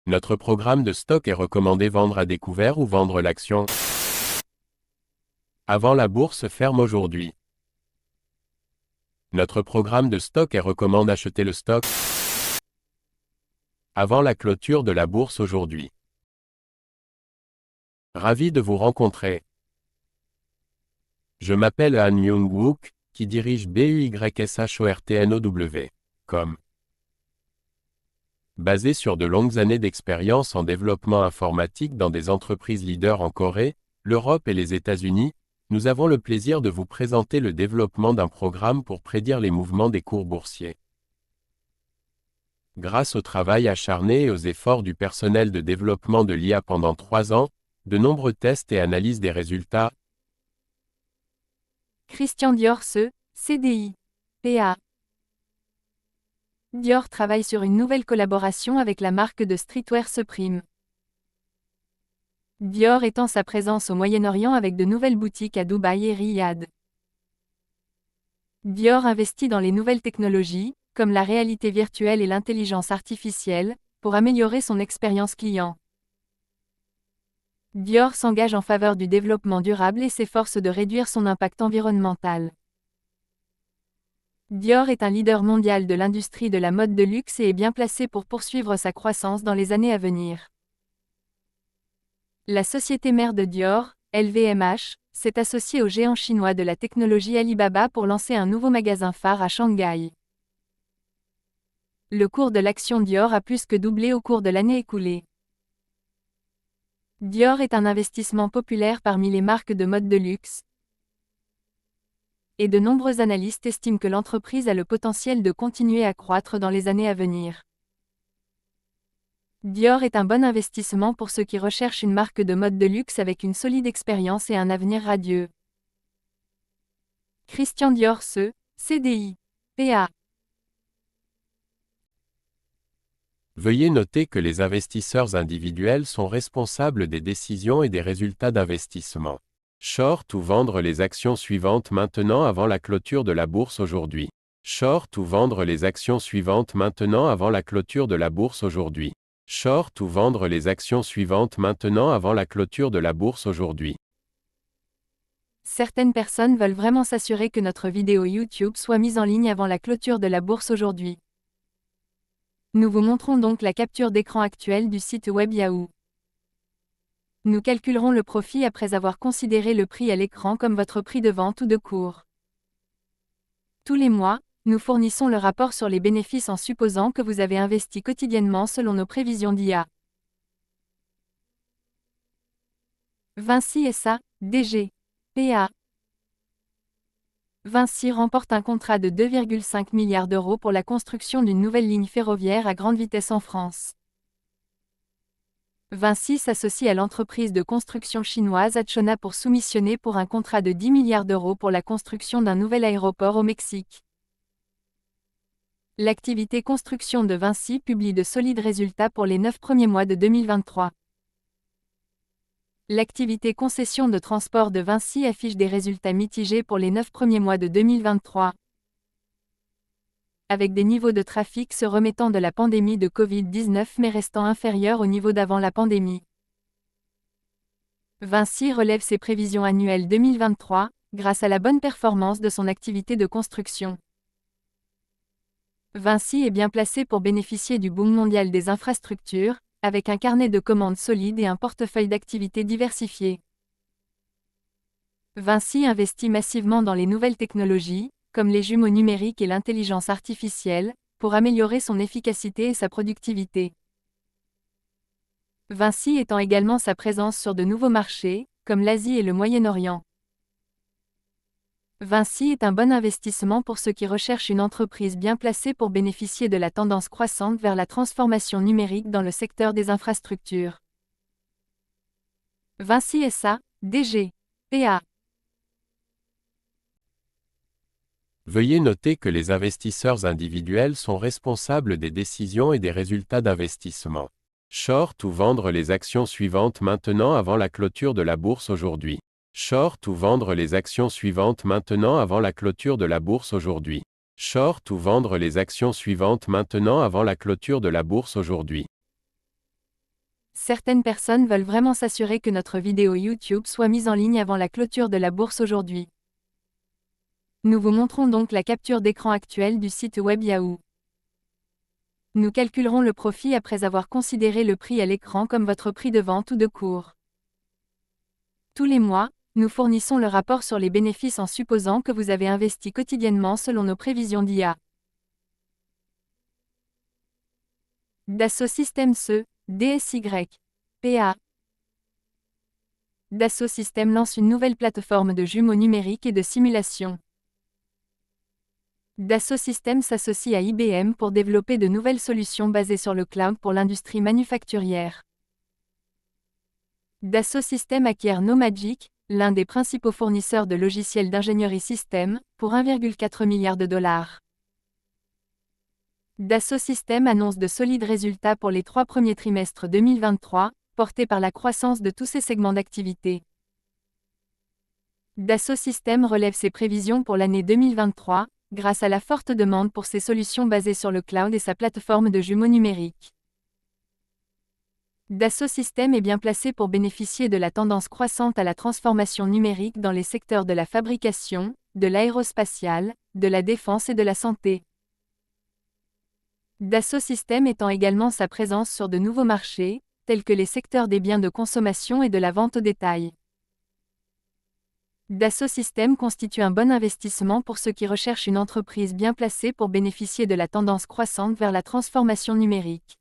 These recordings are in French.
Notre programme de stock est recommandé vendre à découvert ou vendre l'action avant la bourse ferme aujourd'hui. Notre programme de stock est recommande acheter le stock avant la clôture de la bourse aujourd'hui. Ravi de vous rencontrer. Je m'appelle Han Myung-wook, qui dirige BUYSHORTNOW.com. Basé sur de longues années d'expérience en développement informatique dans des entreprises leaders en Corée, l'Europe et les États-Unis, nous avons le plaisir de vous présenter le développement d'un programme pour prédire les mouvements des cours boursiers. Grâce au travail acharné et aux efforts du personnel de développement de l'IA pendant 3 ans, de nombreux tests et analyses des résultats, Christian Dior CDI, PA. Dior travaille sur une nouvelle collaboration avec la marque de streetwear Supreme. Dior étend sa présence au Moyen-Orient avec de nouvelles boutiques à Dubaï et Riyad. Dior investit dans les nouvelles technologies, comme la réalité virtuelle et l'intelligence artificielle, pour améliorer son expérience client. Dior s'engage en faveur du développement durable et s'efforce de réduire son impact environnemental. Dior est un leader mondial de l'industrie de la mode de luxe et est bien placé pour poursuivre sa croissance dans les années à venir. La société mère de Dior, LVMH, s'est associée au géant chinois de la technologie Alibaba pour lancer un nouveau magasin phare à Shanghai. Le cours de l'action Dior a plus que doublé au cours de l'année écoulée. Dior est un investissement populaire parmi les marques de mode de luxe, et de nombreux analystes estiment que l'entreprise a le potentiel de continuer à croître dans les années à venir. Dior est un bon investissement pour ceux qui recherchent une marque de mode de luxe avec une solide expérience et un avenir radieux. Christian Dior CDI, PA. veuillez noter que les investisseurs individuels sont responsables des décisions et des résultats d'investissement. Short ou vendre les actions suivantes maintenant avant la clôture de la bourse aujourd'hui. Short ou vendre les actions suivantes maintenant avant la clôture de la bourse aujourd'hui. Short ou vendre les actions suivantes maintenant avant la clôture de la bourse aujourd'hui. Certaines personnes veulent vraiment s'assurer que notre vidéo YouTube soit mise en ligne avant la clôture de la bourse aujourd'hui. Nous vous montrons donc la capture d'écran actuelle du site web Yahoo. Nous calculerons le profit après avoir considéré le prix à l'écran comme votre prix de vente ou de cours. Tous les mois, nous fournissons le rapport sur les bénéfices en supposant que vous avez investi quotidiennement selon nos prévisions d'IA. Vinci SA, DG, PA. Vinci remporte un contrat de 2,5 milliards d'euros pour la construction d'une nouvelle ligne ferroviaire à grande vitesse en France. Vinci s'associe à l'entreprise de construction chinoise Acciona pour soumissionner pour un contrat de 10 milliards d'euros pour la construction d'un nouvel aéroport au Mexique. L'activité construction de Vinci publie de solides résultats pour les 9 premiers mois de 2023. L'activité concession de transport de Vinci affiche des résultats mitigés pour les 9 premiers mois de 2023. Avec des niveaux de trafic se remettant de la pandémie de Covid-19 mais restant inférieurs au niveau d'avant la pandémie. Vinci relève ses prévisions annuelles 2023, grâce à la bonne performance de son activité de construction. Vinci est bien placé pour bénéficier du boom mondial des infrastructures, avec un carnet de commandes solide et un portefeuille d'activités diversifié. Vinci investit massivement dans les nouvelles technologies, comme les jumeaux numériques et l'intelligence artificielle, pour améliorer son efficacité et sa productivité. Vinci étend également sa présence sur de nouveaux marchés, comme l'Asie et le Moyen-Orient. Vinci est un bon investissement pour ceux qui recherchent une entreprise bien placée pour bénéficier de la tendance croissante vers la transformation numérique dans le secteur des infrastructures. Vinci SA, DG, PA. Veuillez noter que les investisseurs individuels sont responsables des décisions et des résultats d'investissement. Short ou vendre les actions suivantes maintenant avant la clôture de la bourse aujourd'hui. Short ou vendre les actions suivantes maintenant avant la clôture de la bourse aujourd'hui. Short ou vendre les actions suivantes maintenant avant la clôture de la bourse aujourd'hui. Certaines personnes veulent vraiment s'assurer que notre vidéo YouTube soit mise en ligne avant la clôture de la bourse aujourd'hui. Nous vous montrons donc la capture d'écran actuelle du site web Yahoo. Nous calculerons le profit après avoir considéré le prix à l'écran comme votre prix de vente ou de cours. Tous les mois, nous fournissons le rapport sur les bénéfices en supposant que vous avez investi quotidiennement selon nos prévisions d'IA. Dassault Systèmes SE, DSY, PA. Dassault Systèmes lance une nouvelle plateforme de jumeaux numériques et de simulation. Dassault Systèmes s'associe à IBM pour développer de nouvelles solutions basées sur le cloud pour l'industrie manufacturière. Dassault Systèmes acquiert Nomagic, l'un des principaux fournisseurs de logiciels d'ingénierie système, pour 1,4 milliard de dollars. Dassault Systèmes annonce de solides résultats pour les 3 premiers trimestres 2023, portés par la croissance de tous ses segments d'activité. Dassault Systèmes relève ses prévisions pour l'année 2023, grâce à la forte demande pour ses solutions basées sur le cloud et sa plateforme de jumeaux numériques. Dassault Systèmes est bien placé pour bénéficier de la tendance croissante à la transformation numérique dans les secteurs de la fabrication, de l'aérospatiale, de la défense et de la santé. Dassault Systèmes étend également sa présence sur de nouveaux marchés, tels que les secteurs des biens de consommation et de la vente au détail. Dassault Systèmes constitue un bon investissement pour ceux qui recherchent une entreprise bien placée pour bénéficier de la tendance croissante vers la transformation numérique.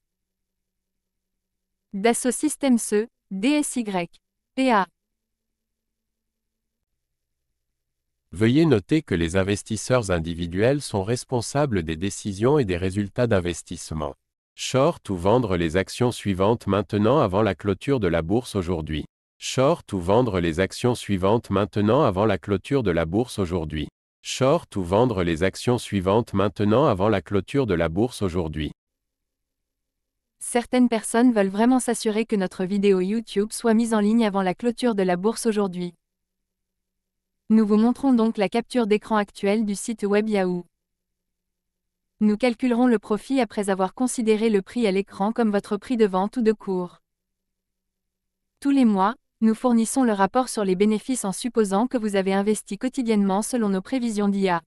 Dassault Systèmes SE, DSY, PA. Veuillez noter que les investisseurs individuels sont responsables des décisions et des résultats d'investissement. Short ou vendre les actions suivantes maintenant avant la clôture de la bourse aujourd'hui. Short ou vendre les actions suivantes maintenant avant la clôture de la bourse aujourd'hui. Short ou vendre les actions suivantes maintenant avant la clôture de la bourse aujourd'hui. Certaines personnes veulent vraiment s'assurer que notre vidéo YouTube soit mise en ligne avant la clôture de la bourse aujourd'hui. Nous vous montrons donc la capture d'écran actuelle du site web Yahoo. Nous calculerons le profit après avoir considéré le prix à l'écran comme votre prix de vente ou de cours. Tous les mois, nous fournissons le rapport sur les bénéfices en supposant que vous avez investi quotidiennement selon nos prévisions d'IA.